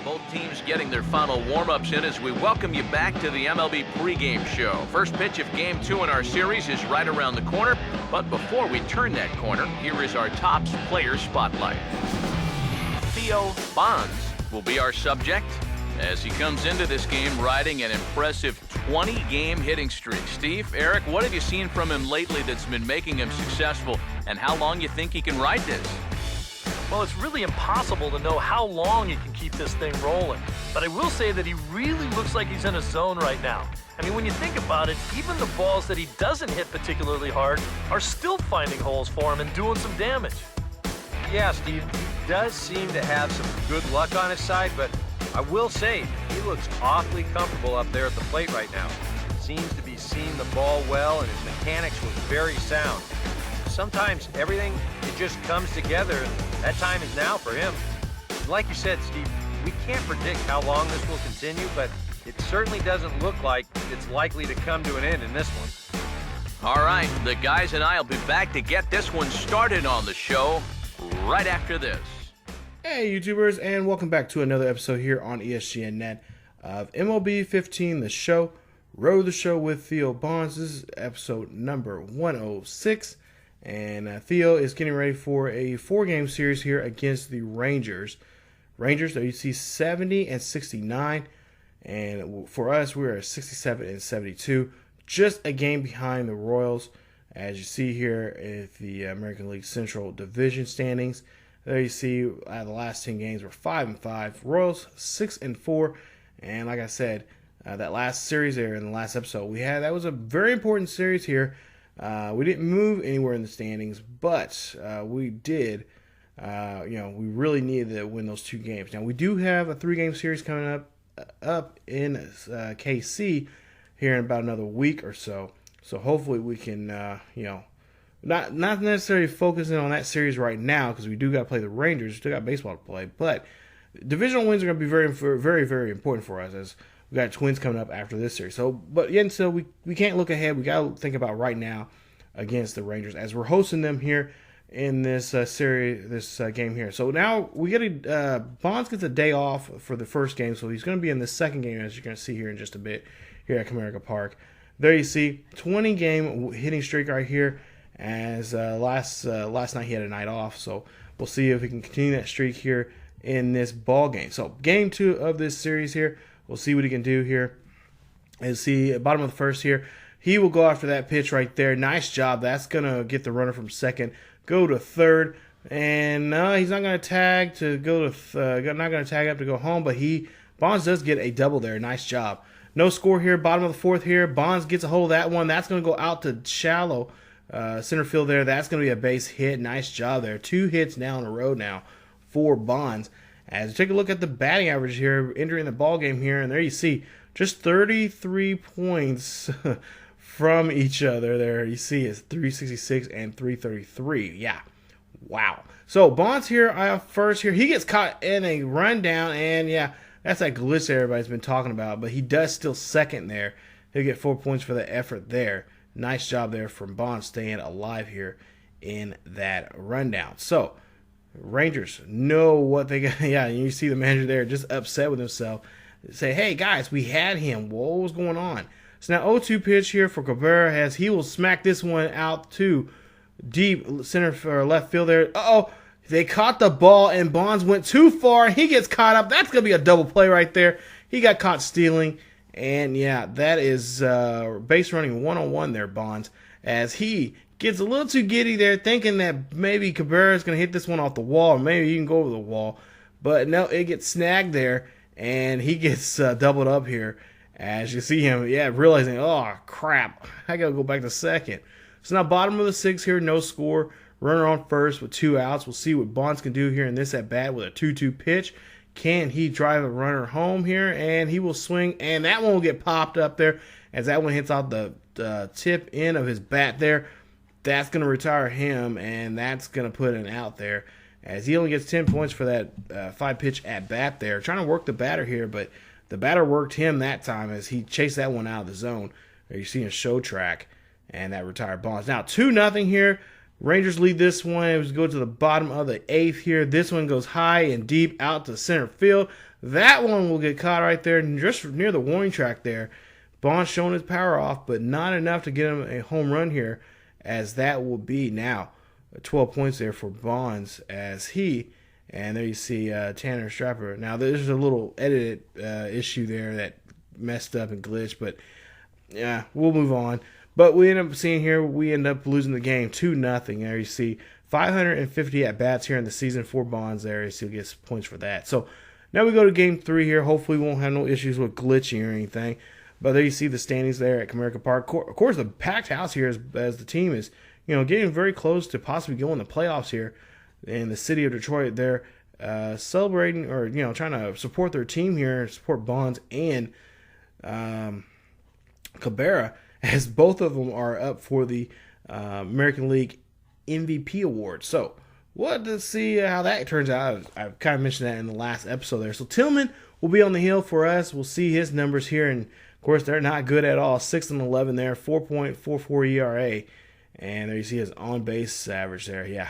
Both teams getting their final warm-ups in as we welcome you back to the MLB pregame show. First pitch of Game 2 in our series is right around the corner. But before we turn that corner, here is our Topps Player Spotlight. Theo will be our subject as he comes into this game riding an impressive 20-game hitting streak. Steve, Eric, what have you seen from him lately that's been making him successful, and how long you think he can ride this? Well, it's really impossible to know how long he can keep this thing rolling. But I will say that he really looks like he's in a zone right now. I mean, when you think about it, even the balls that he doesn't hit particularly hard are still finding holes for him and doing some damage. Yeah, Steve, he does seem to have some good luck on his side, but I will say he looks awfully comfortable up there at the plate right now. Seems to be seeing the ball well, and his mechanics was very sound. Sometimes everything, it just comes together, and that time is now for him. Like you said, Steve, we can't predict how long this will continue, but it certainly doesn't look like it's likely to come to an end in this one. All right, the guys and I will be back to get this one started on the show right after this. Hey YouTubers, and welcome back to another episode here on ESGNet of MLB 15, the show. Row the show with Theo Bonds. This is episode number 106. And Theo is getting ready for a 4-game series here against the Rangers. Rangers, there you see 70 and 69. And for us, we're at 67 and 72. Just a game behind the Royals. As you see here at the American League Central Division standings. There you see the last 10 games were 5-5. Royals 6-4. And like I said, that last series there in the last episode we had, that was a very important series here. We didn't move anywhere in the standings, but we did. We really needed to win those 2 games. Now we do have a 3-game series coming up in KC here in about another week or so. So hopefully we can, not necessarily focusing on that series right now because we do got to play the Rangers. Still got baseball to play, but divisional wins are going to be very, very, very important for us as we got Twins coming up after this series. So, but again, so we can't look ahead. We got to think about right now against the Rangers as we're hosting them here in this series, this game here. So now we get Bonds gets a day off for the first game, so he's going to be in the second game as you're going to see here in just a bit here at Comerica Park. There you see 20-game hitting streak right here. As last night he had a night off, so we'll see if we can continue that streak here in this ball game. So game 2 of this series here. We'll see what he can do here. And see at bottom of the first here, he will go after that pitch right there. Nice job. That's gonna get the runner from second, go to third, and no, he's not gonna tag to go to not gonna tag up to go home. But Bonds does get a double there. Nice job. No score here. Bottom of the fourth here. Bonds gets a hold of that one. That's gonna go out to shallow center field there. That's gonna be a base hit. Nice job there. 2 hits now in a row now for Bonds. As you take a look at the batting average here, entering the ball game here, and there you see just 33 points from each other. There you see it's 366 and 333. Yeah, wow. So Bonds here first here, he gets caught in a rundown, and yeah, that's that glitch that everybody's been talking about. But he does still second there. He'll get 4 points for the effort there. Nice job there from Bonds staying alive here in that rundown. So Rangers know what they got. Yeah, you see the manager there just upset with himself. Say, hey guys, we had him. What was going on? So now 0-2 pitch here for Cabrera as he will smack this one out to deep center for left field there. They caught the ball and Bonds went too far. He gets caught up. That's gonna be a double play right there. He got caught stealing, and yeah, that is base running 1-on-1 there, Bonds, as he gets a little too giddy there, thinking that maybe Cabrera is going to hit this one off the wall, or maybe he can go over the wall. But no, it gets snagged there, and he gets doubled up here. As you see him, realizing, oh, crap, I got to go back to second. So now bottom of the 6th here, no score. Runner on first with 2 outs. We'll see what Bonds can do here in this at-bat with a 2-2 pitch. Can he drive a runner home here? And he will swing, and that one will get popped up there as that one hits out the tip end of his bat there. That's going to retire him, and that's going to put an out there as he only gets 10 points for that 5-pitch at-bat there. Trying to work the batter here, but the batter worked him that time as he chased that one out of the zone. You see a show track, and that retired Bonds. Now 2-0 here. Rangers lead this one. It was go to the bottom of the 8th here. This one goes high and deep out to center field. That one will get caught right there, just near the warning track there. Bonds showing his power off, but not enough to get him a home run here, as that will be now 12 points there for Bonds and there you see Tanner Strapper. Now, there's a little edited issue there that messed up and glitched, but yeah, we'll move on. But we end up seeing here, we end up losing the game 2-0. There you see 550 at-bats here in the season for Bonds there. You see he gets points for that. So now we go to game 3 here. Hopefully we won't have no issues with glitching or anything. But there you see the standings there at Comerica Park. Of course, the packed house here as the team is, getting very close to possibly going to the playoffs here in the city of Detroit. They're celebrating or, trying to support their team here, support Bonds and Cabrera, as both of them are up for the American League MVP award. So we'll have to see how that turns out. I kind of mentioned that in the last episode there. So Tillman will be on the hill for us. We'll see his numbers here, and of course they're not good at all. 6-11 there, 4.44 ERA, and there you see his on-base average there. Yeah.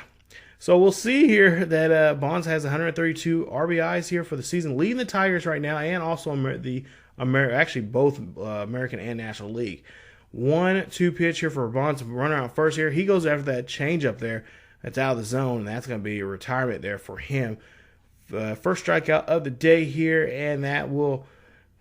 So we'll see here that Bonds has 132 RBIs here for the season, leading the Tigers right now, and also actually both American and National League. 1-2 pitch here for Bonds, runner on first here. He goes after that changeup there. That's out of the zone, and that's going to be a retirement there for him. First strikeout of the day here, and that will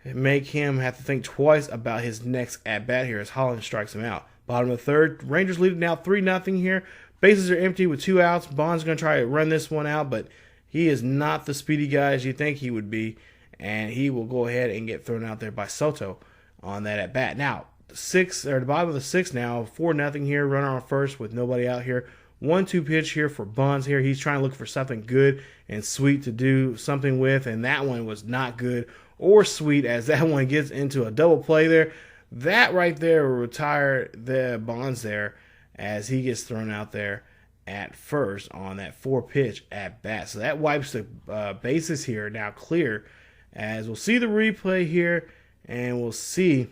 make him have to think twice about his next at-bat here as Holland strikes him out. Bottom of the third, Rangers lead it now 3-0 here. Bases are empty with 2 outs. Bonds going to try to run this one out, but he is not the speedy guy as you think he would be, and he will go ahead and get thrown out there by Soto on that at-bat. Now, the bottom of the 6th now, 4-0 here, runner on first with nobody out here. 1-2 pitch here for Bonds here. He's trying to look for something good and sweet to do something with, and that one was not good or sweet, as that one gets into a double play there. That right there will retire the Bonds there as he gets thrown out there at first on that 4-pitch at bat. So that wipes the bases here now clear, as we'll see the replay here, and we'll see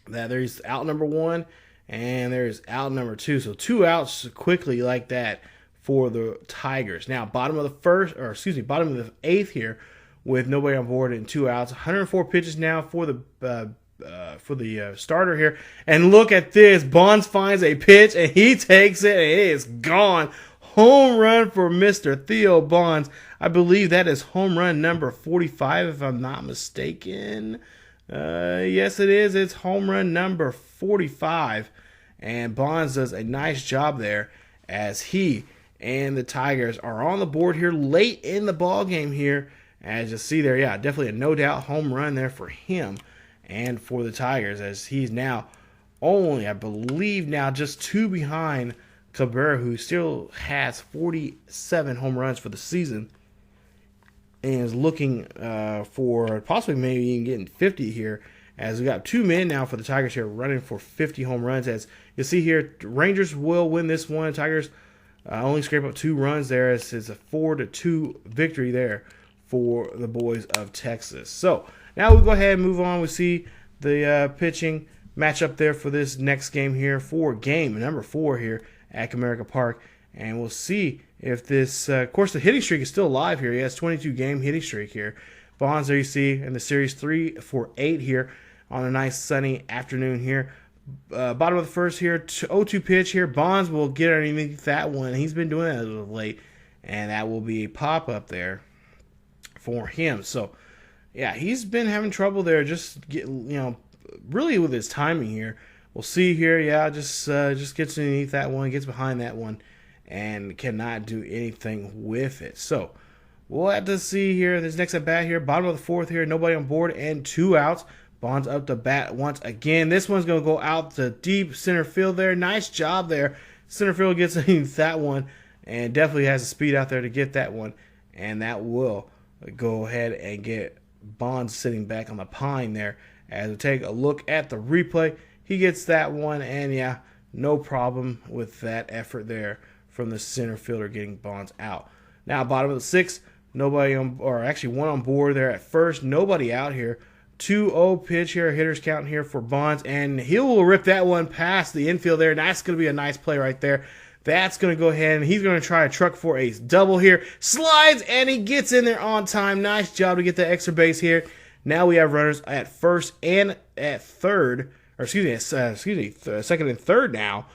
that there's out number 1 and there's out number 2. So 2 outs quickly like that for the Tigers. Now bottom of the 8th here with nobody on board and 2 outs. 104 pitches now for the starter here. And look at this. Bonds finds a pitch and he takes it and it is gone. Home run for Mr. Theo Bonds. I believe that is home run number 45 if I'm not mistaken. Yes, it is. It's home run number 45. And Bonds does a nice job there as he and the Tigers are on the board here late in the ball game here. As you see there, yeah, definitely a no doubt home run there for him and for the Tigers, as he's now only, I believe, now just 2 behind Cabrera, who still has 47 home runs for the season and is looking for possibly maybe even getting 50 here, as we got 2 men now for the Tigers here running for 50 home runs. As you see here, Rangers will win this one. Tigers only scrape up 2 runs there, as it's a 4-2 victory there for the boys of Texas. So now we'll go ahead and move on. We see the pitching matchup there for this next game here for game number 4 here at Comerica Park. And we'll see if this, of course, the hitting streak is still alive here. He has 22-game hitting streak here. Bonds, there you see, in the series 3 for 8 here on a nice sunny afternoon here. Bottom of the first here, 0-2 pitch here. Bonds will get underneath that one. He's been doing that as of late, and that will be a pop-up there for him. So, yeah, he's been having trouble there, just really with his timing here. We'll see here, yeah, just gets underneath that one, gets behind that one, and cannot do anything with it. So we'll have to see here this next at bat here. Bottom of the 4th here, nobody on board and 2 outs. Bonds up to bat once again. This one's going to go out to deep center field there. Nice job there. Center field gets underneath that one and definitely has the speed out there to get that one. And that will go ahead and get Bonds sitting back on the pine there. As we take a look at the replay, he gets that one, and yeah, no problem with that effort there from the center fielder getting Bonds out. Now, bottom of the 6th, nobody on, or actually 1 on board there at first, nobody out here. 2-0 pitch here, hitter's count here for Bonds, and he will rip that one past the infield there, and that's going to be a nice play right there. That's going to go ahead and he's going to try a truck for a double here. Slides, and he gets in there on time. Nice job to get the extra base here. Now we have runners at first and at third, or second and third now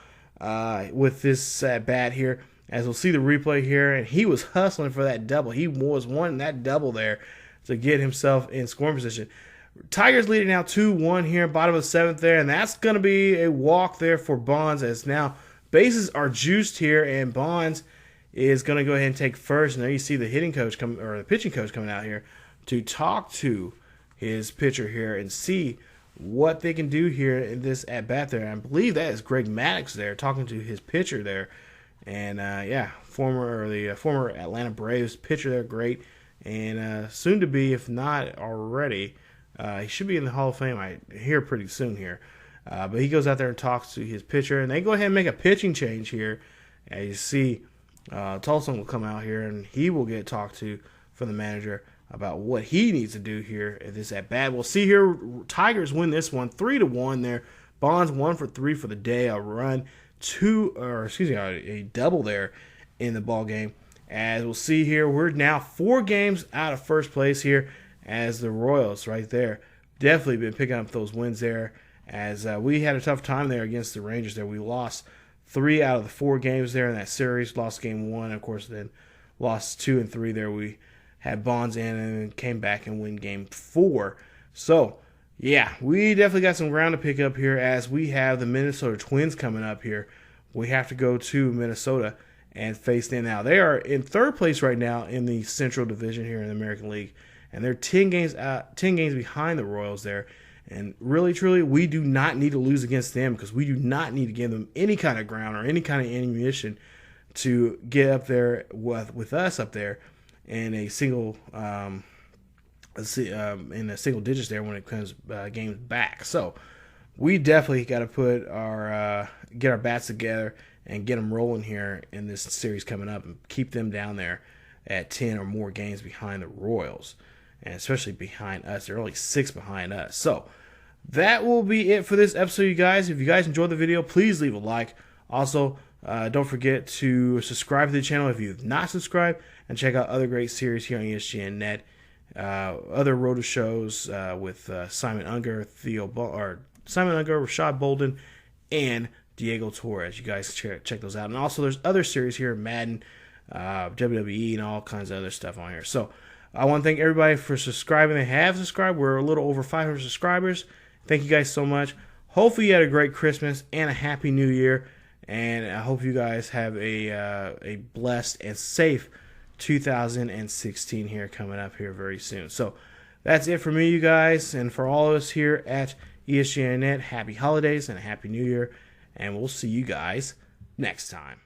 with this bat here. As we'll see the replay here, and he was hustling for that double. He was wanting that double there to get himself in scoring position. Tigers leading now 2-1 here, bottom of the seventh there, and that's going to be a walk there for Bonds as now bases are juiced here, and Bonds is going to go ahead and take first. And there you see the hitting coach the pitching coach coming out here to talk to his pitcher here and see what they can do here in this at bat there. I believe that is Greg Maddux there talking to his pitcher there, and former Atlanta Braves pitcher there, great, and soon to be, if not already. He should be in the Hall of Fame, I hear, pretty soon here. But he goes out there and talks to his pitcher, and they go ahead and make a pitching change here. As you see, Tolson will come out here, and he will get talked to from the manager about what he needs to do here at this at bat. We'll see here. Tigers win this one 3-1 there. Bonds 1 for 3 for the day. A double there in the ball game. As we'll see here, we're now 4 games out of first place here. As the Royals right there definitely been picking up those wins there, as we had a tough time there against the Rangers there. We lost 3 out of the 4 games there in that series, lost game 1, of course, then lost 2 and 3 there. We had Bonds in and then came back and win game 4. So, yeah, we definitely got some ground to pick up here as we have the Minnesota Twins coming up here. We have to go to Minnesota and face them now. They are in third place right now in the Central Division here in the American League. And they're 10 games behind the Royals there. And really, truly, we do not need to lose against them because we do not need to give them any kind of ground or any kind of ammunition to get up there with us up there in a single digits there when it comes games back. So we definitely got to put get our bats together and get them rolling here in this series coming up and keep them down there at 10 or more games behind the Royals. And especially behind us. They're only 6 behind us. So that will be it for this episode, you guys. If you guys enjoyed the video, please leave a like. Also, don't forget to subscribe to the channel if you have not subscribed, and check out other great series here on ESGNet. Other road shows with Simon Unger, Rashad Bolden, and Diego Torres. You guys check those out. And also, there's other series here, Madden, WWE, and all kinds of other stuff on here. So I want to thank everybody for subscribing. They have subscribed. We're a little over 500 subscribers. Thank you guys so much. Hopefully you had a great Christmas and a happy New Year. And I hope you guys have a blessed and safe 2016 here coming up here very soon. So that's it for me, you guys. And for all of us here at ESGNet, happy holidays and a happy New Year. And we'll see you guys next time.